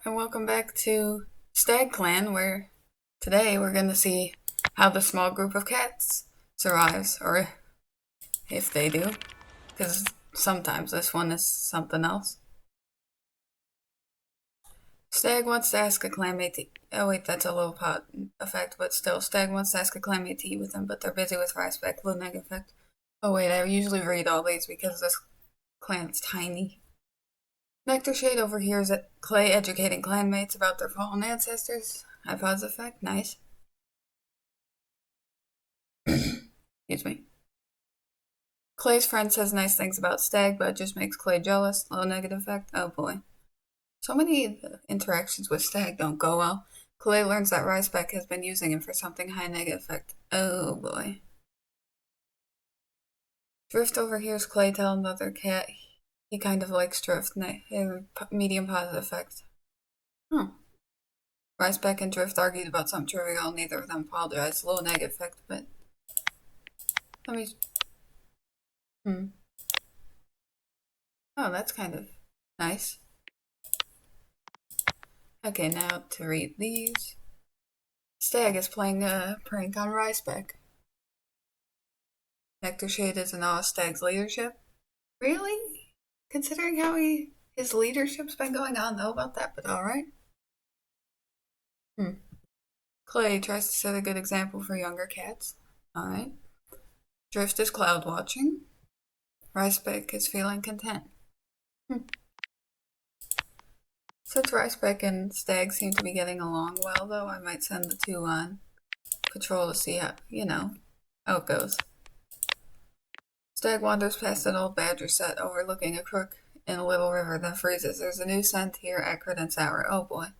And welcome back to StagClan, where today we're going to see how the small group of cats survives, or if they do, because sometimes this one is something else. Stag wants to ask a clanmate to... Oh wait, that's a low pot effect, but still, Stag wants to ask a clanmate to eat with him, but they're busy with rice back, low neg effect. Oh wait, I usually read all these because this clan's tiny. Nectar Shade overhears Clay educating clanmates about their fallen ancestors. High pause effect, nice. Excuse me. Clay's friend says nice things about Stag, but it just makes Clay jealous. Low negative effect. Oh boy. So many interactions with Stag don't go well. Clay learns that Riceback has been using him for something high negative effect. Oh boy. Drift overhears Clay tell another cat he kind of likes Drift. Medium positive effect. Hmm. Riceback and Drift argued about something trivial. Neither of them apologized. Low negative effect, but let me. Oh, that's kind of nice. Okay, now to read these. Stag is playing a prank on Riceback. Nectar Shade is in awe of Stag's leadership. Really? Considering how his leadership's been going, I don't know about that, but alright. Clay tries to set a good example for younger cats. Alright. Drift is cloud watching. Riceback is feeling content. Since Riceback and Stag seem to be getting along well, though, I might send the two on patrol to see how, how it goes. Stag wanders past an old badger set overlooking a crook in a little river, then freezes. There's a new scent here, acrid and sour. Oh boy.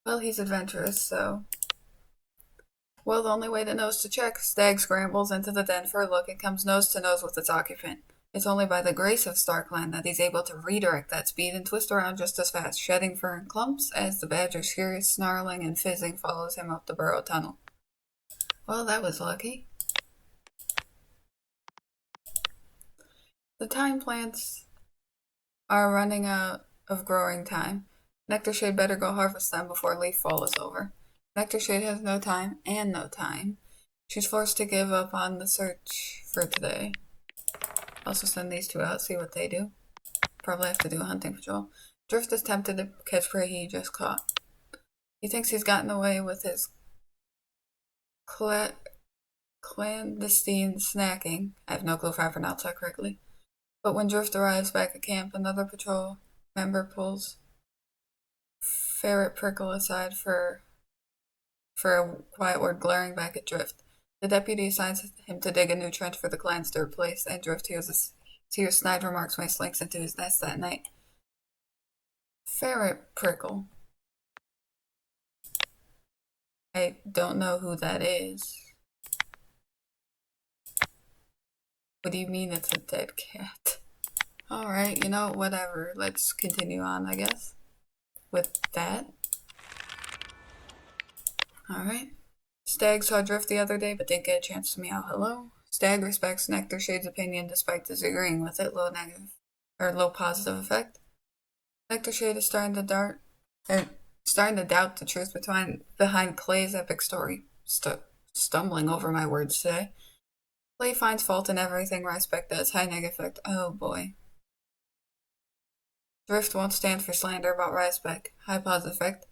Well, he's adventurous, so... Well, the only way to know is to check. Stag scrambles into the den for a look and comes nose to nose with its occupant. It's only by the grace of StagClan that he's able to redirect that speed and twist around just as fast, shedding fur in clumps as the badger's furious snarling and fizzing follows him up the burrow tunnel. Well, that was lucky. The thyme plants are running out of growing time. Nectar Shade better go harvest them before leaf fall is over. Nectar Shade has no time and no time. She's forced to give up on the search for today. Also send these two out, see what they do. Probably have to do a hunting patrol. Drift is tempted to catch prey he just caught. He thinks he's gotten away with his clandestine snacking. I have no clue if I pronounced that correctly. But when Drift arrives back at camp, another patrol member pulls Ferret Prickle aside for a quiet word, glaring back at Drift. The deputy assigns him to dig a new trench for the clans to replace, and Drift hears snide remarks when he slinks into his nest that night. Ferret Prickle. I don't know who that is. What do you mean it's a dead cat? Alright, whatever. Let's continue on, I guess, with that. Alright. Stag saw Drift the other day, but didn't get a chance to meow hello. Stag respects Nectar Shade's opinion despite disagreeing with it. Low positive effect. Nectar Shade is starting to doubt the truth behind Clay's epic story. Stumbling over my words today. Clay finds fault in everything Riceback does. High negative effect. Oh boy. Drift won't stand for slander about Riceback. High positive effect.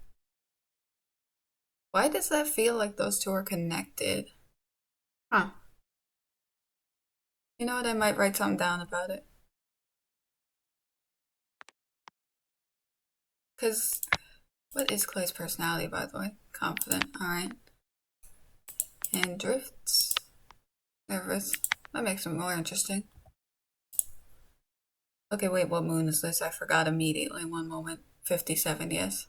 Why does that feel like those two are connected? Huh. You know what? I might write something down about it. Because, what is Clay's personality, by the way? Confident, alright. And Drift's nervous. That makes him more interesting. Okay, wait, what moon is this? I forgot immediately. One moment. 57, yes.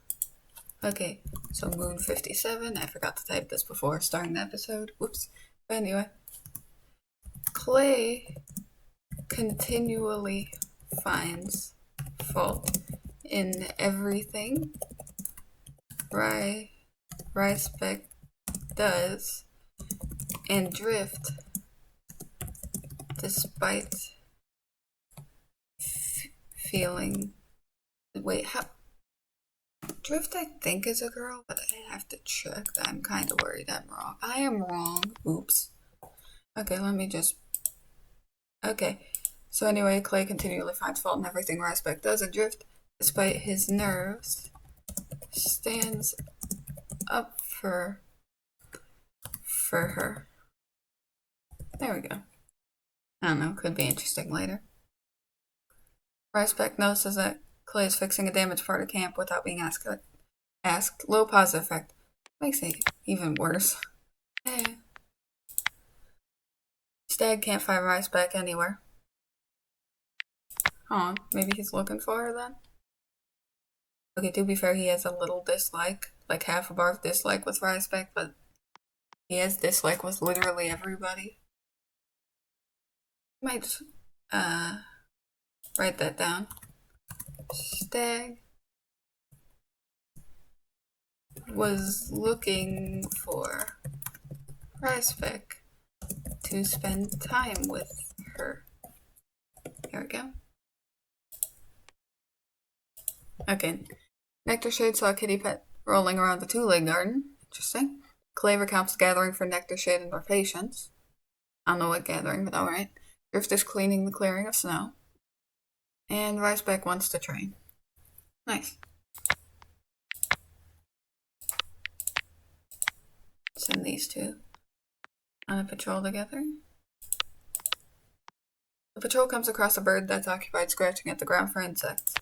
Okay, so moon 57. I forgot to type this before starting the episode. Whoops. But anyway. Clay continually finds fault in everything Riceback does, and Drift, despite feeling... Wait, how... Drift, I think, is a girl, but I have to check. I'm kind of worried I'm wrong. I am wrong. Oops. Okay, let me just... Okay. So anyway, Clay continually finds fault in everything Rasbeck does, and Drift, despite his nerves, stands up for her. There we go. I don't know, could be interesting later. Rasbeck notices that Clay is fixing a damaged part of camp without being asked. Low positive effect. Makes it even worse. Stag can't find Rasbeck anywhere. Oh, maybe he's looking for her then? Okay, to be fair, he has a little dislike, like half a bar of dislike with Rasbeck, but he has dislike with literally everybody. Might just, write that down. Stag was looking for Rasbeck to spend time with her. Here we go. Okay. Nectar Shade saw a kitty pet rolling around the two-leg garden. Interesting. Clay recounts gathering for Nectar Shade and more patience. I don't know what gathering, but alright. Drift is cleaning the clearing of snow. And Rasbeck wants to train. Nice. Send these two on a patrol together. The patrol comes across a bird that's occupied scratching at the ground for insects.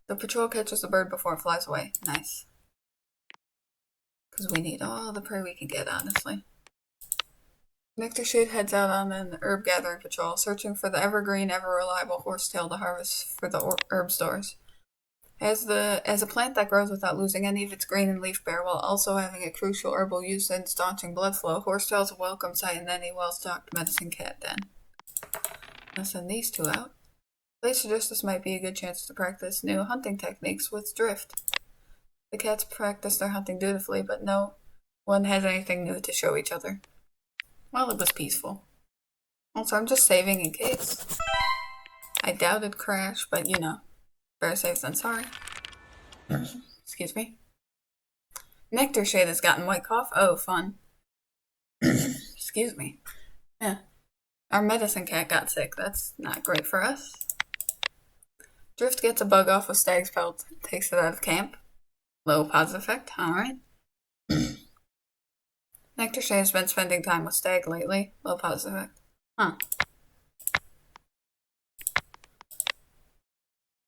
The patrol catches the bird before it flies away. Nice. Because we need all the prey we can get, honestly. Nectar Shade heads out on an herb gathering patrol, searching for the evergreen, ever-reliable horsetail to harvest for the herb stores. As a plant that grows without losing any of its green and leaf bear while also having a crucial herbal use in staunching blood flow, horsetail is a welcome sight in any well-stocked medicine cat den. I'll send these two out. Clay suggests this might be a good chance to practice new hunting techniques with Drift. The cats practice their hunting dutifully, but no one has anything new to show each other. Well, it was peaceful. Also, I'm just saving in case. I doubted crash, but you know, better safe than sorry. Excuse me. Nectar Shade has gotten white cough. Oh, fun. Excuse me. Yeah. Our medicine cat got sick. That's not great for us. Drift gets a bug off of Stag's pelt, takes it out of camp. Low positive effect. Alright. Nectar Shade has been spending time with Stag lately. Low positive effect. Huh.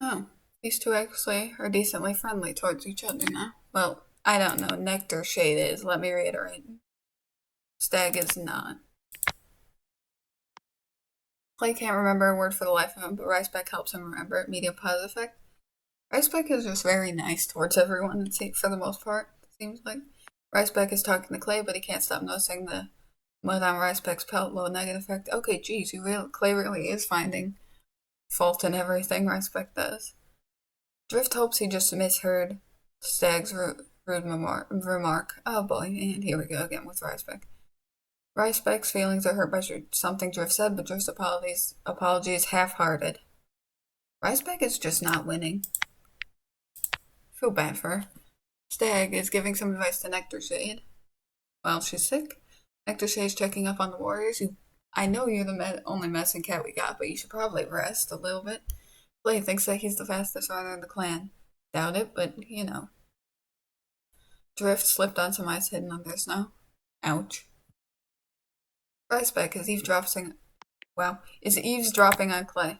Oh. These two actually are decently friendly towards each other now. Well, I don't know. Nectar Shade is. Let me reiterate. Stag is not. Clay can't remember a word for the life of him, but Rasbeck helps him remember it. Medium positive effect. Rasbeck is just very nice towards everyone, for the most part, it seems like. Rasbeck is talking to Clay, but he can't stop noticing the mud on Rasbeck's pelt. Low negative effect. Okay, geez, Clay really is finding fault in everything Rasbeck does. Drift hopes he just misheard Stag's rude remark. Oh boy, and here we go again with Rasbeck. Rasbeck's feelings are hurt by something Drift said, but Drift's apology is half-hearted. Rasbeck is just not winning. Feel bad for her. Stag is giving some advice to Nectar Shade. Well, she's sick. Nectar Shade's checking up on the warriors. I know you're the only medicine cat we got, but you should probably rest a little bit. Clay thinks that he's the fastest runner in the clan. Doubt it, but you know. Drift slipped on some ice hidden under snow. Ouch. Rasbeck is eavesdropping. Wow, is eavesdropping on Clay.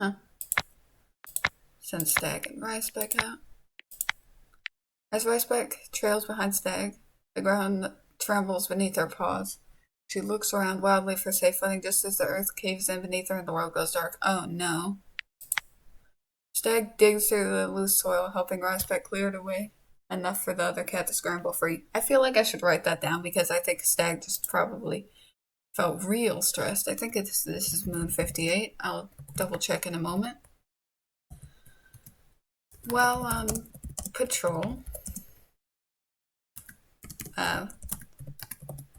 Huh. Send Stag and Rasbeck out. As Rasbeck trails behind Stag, the ground trembles beneath her paws. She looks around wildly for safe footing just as the earth caves in beneath her and the world goes dark. Oh no. Stag digs through the loose soil, helping Rasbeck clear it away, enough for the other cat to scramble free. I feel like I should write that down because I think Stag just probably felt real stressed. I think this is Moon 58. I'll double check in a moment. Well, patrol.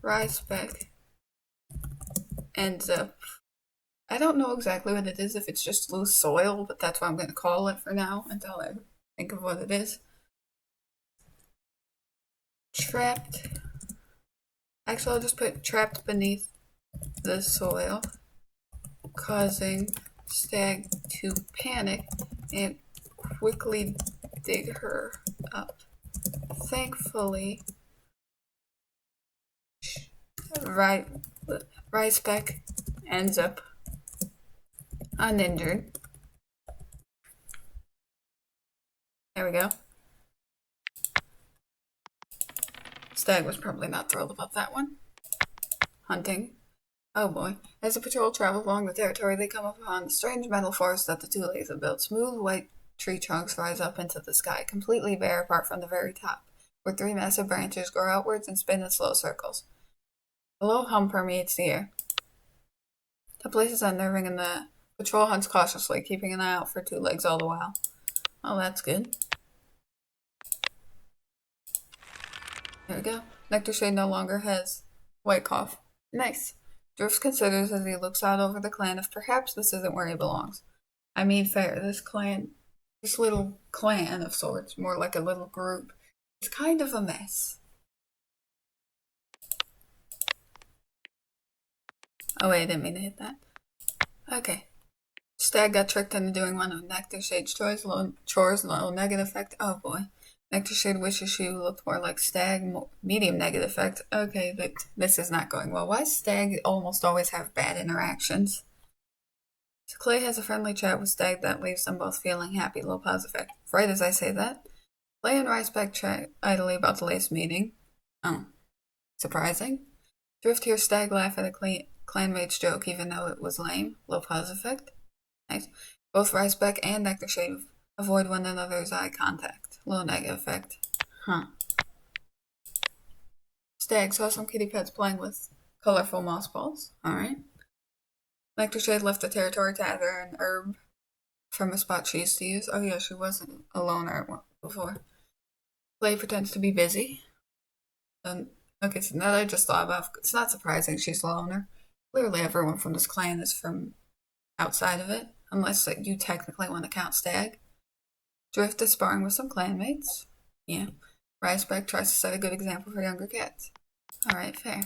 Rasbeck ends up... I don't know exactly what it is, if it's just loose soil, but that's what I'm going to call it for now until I think of what it is. Trapped. Actually, I'll just put trapped beneath the soil, causing Stag to panic and quickly dig her up. Thankfully, Riceback ends up uninjured. There we go. Stag was probably not thrilled about that one. Hunting. Oh boy. As the patrol travels along the territory, they come upon a strange metal forest that the two ladies have built. Smooth white tree trunks rise up into the sky, completely bare apart from the very top, where three massive branches grow outwards and spin in slow circles. A low hum permeates the air. The place is unnerving, and the patrol hunts cautiously, keeping an eye out for two legs all the while. Oh, that's good. There we go. Nectar Shade no longer has white cough. Nice. Drift considers as he looks out over the clan if perhaps this isn't where he belongs. I mean, fair. This little clan of sorts, more like a little group, is kind of a mess. Oh wait, I didn't mean to hit that. Okay. Stag got tricked into doing one of Nectar Shade's chores, low negative effect. Oh boy. Nectar Shade wishes she looked more like Stag, medium negative effect. Okay, but this is not going well. Why does Stag almost always have bad interactions? So Clay has a friendly chat with Stag that leaves them both feeling happy, low positive effect. Right as I say that, Clay and Riceback chat idly about the latest meeting. Oh, surprising. Drift hears Stag laugh at a clanmate's joke, even though it was lame, low positive effect. Nice. Both Riceback and Nectar Shade avoid one another's eye contact. Low negative effect. Huh. Stag saw some kitty pets playing with colorful moss balls. Alright. Nectar Shade left the territory to gather an herb from a spot she used to use. Oh yeah, she wasn't a loner before. Clay pretends to be busy. Okay, so now that I just thought about it, it's not surprising she's a loner. Clearly everyone from this clan is from outside of it, unless you technically want to count Stag. Drift is sparring with some clanmates. Yeah. Riceback tries to set a good example for younger cats. Alright, fair.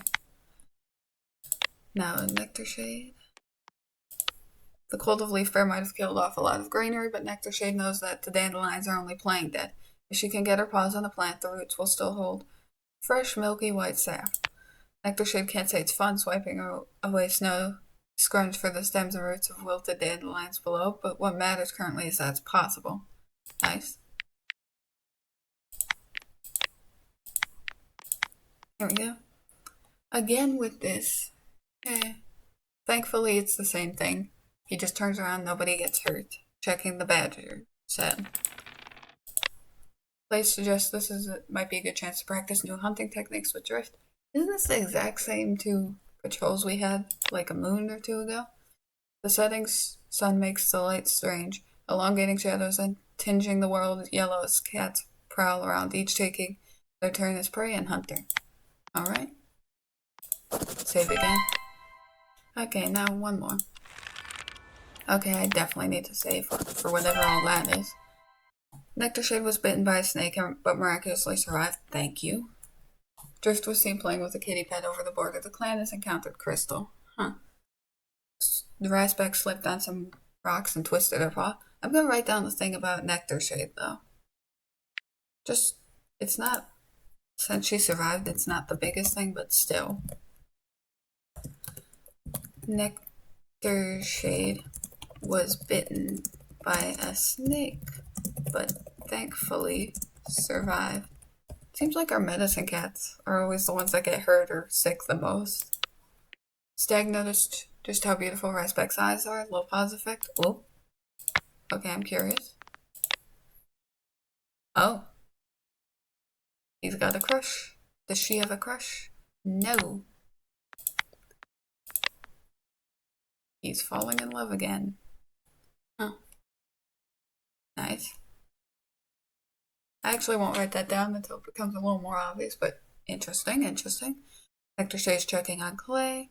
Now Nectar Shade. The cold of leaf bear might have killed off a lot of greenery, but Nectar Shade knows that the dandelions are only playing dead. If she can get her paws on the plant, the roots will still hold fresh, milky white sap. Nectar Shade can't say it's fun swiping away snow scrunched for the stems and roots of wilted dandelions below, but what matters currently is that it's possible. Nice. Here we go. Again with this. Thankfully, it's the same thing. He just turns around, nobody gets hurt. Checking the badger said. Clay suggests might be a good chance to practice new hunting techniques with Drift. Isn't this the exact same two patrols we had like a moon or two ago? The setting sun makes the light strange, elongating shadows and tinging the world yellow as cats prowl around, each taking their turn as prey and hunter. Alright. Save again. Okay, now one more. Okay, I definitely need to save for whatever all that is. Nectar Shade was bitten by a snake but miraculously survived. Thank you. Drift was seen playing with a kitty pet over the border. The clan has encountered Crystal. Huh. The Riceback slipped on some rocks and twisted her paw. I'm gonna write down the thing about Nectar Shade though. It's not, since she survived, it's not the biggest thing, but still. Nectar Shade was bitten by a snake, but thankfully survived. Seems like our medicine cats are always the ones that get hurt or sick the most. Stag noticed just how beautiful Riceback's eyes are. Low pause effect. Oh. Okay, I'm curious. Oh. He's got a crush. Does she have a crush? No. He's falling in love again. Huh. Nice. I actually won't write that down until it becomes a little more obvious, but interesting. Nectar Shade's checking on Clay.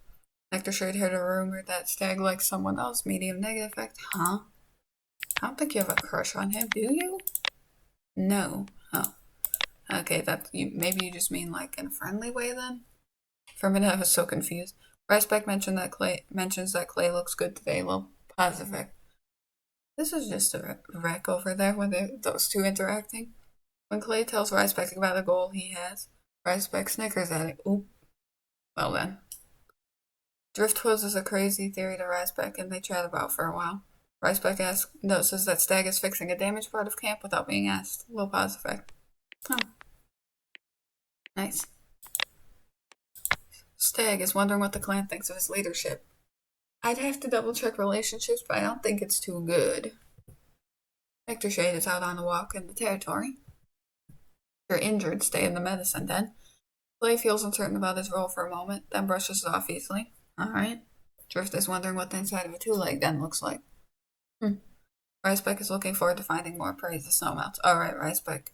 Nectar Shade heard a rumor that Stag likes someone else, medium negative effect. Huh? I don't think you have a crush on him, do you? No. Oh. Okay, maybe you just mean like in a friendly way then? For a minute I was so confused. Riceback mentions that Clay looks good today. Well, positive. This is just a wreck over there when those two interacting. When Clay tells Riceback about a goal he has, Riceback snickers at it. Oop. Well then. Drift poses a crazy theory to Riceback and they chat about for a while. Riceback notices that Stag is fixing a damaged part of camp without being asked. Low pause effect. Oh. Nice. Stag is wondering what the clan thinks of his leadership. I'd have to double check relationships, but I don't think it's too good. Nectar Shade is out on a walk in the territory. If you're injured, stay in the medicine den. Clay feels uncertain about his role for a moment, then brushes it off easily. Alright. Drift is wondering what the inside of a two-leg den looks like. Riceback is looking forward to finding more prey as the snow melts. Alright, Riceback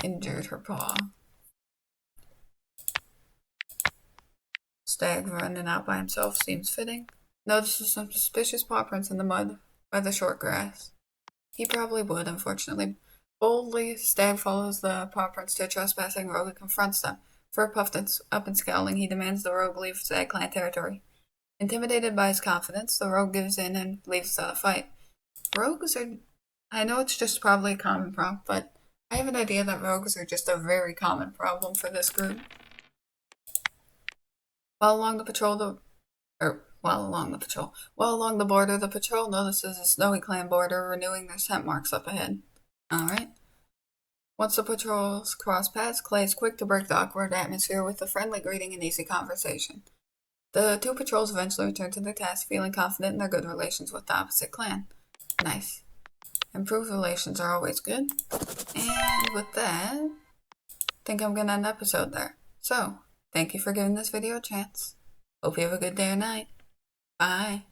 injured her paw. Stag running out by himself seems fitting. Notices some suspicious paw prints in the mud by the short grass. He probably would, unfortunately. Boldly, Stag follows the paw prints to a trespassing rogue and confronts them. Fur puffed up and scowling, he demands the rogue leave StagClan territory. Intimidated by his confidence, the rogue gives in and leaves without a fight. Rogues are... I know it's just probably a common problem, but I have an idea that rogues are just a very common problem for this group. While along the border, the patrol notices a snowy clan border renewing their scent marks up ahead. Alright. Once the patrols cross paths, Clay is quick to break the awkward atmosphere with a friendly greeting and easy conversation. The two patrols eventually return to their task, feeling confident in their good relations with the opposite clan. Nice. Improved relations are always good. And with that, I think I'm going to end the episode there. So, thank you for giving this video a chance. Hope you have a good day or night. Bye.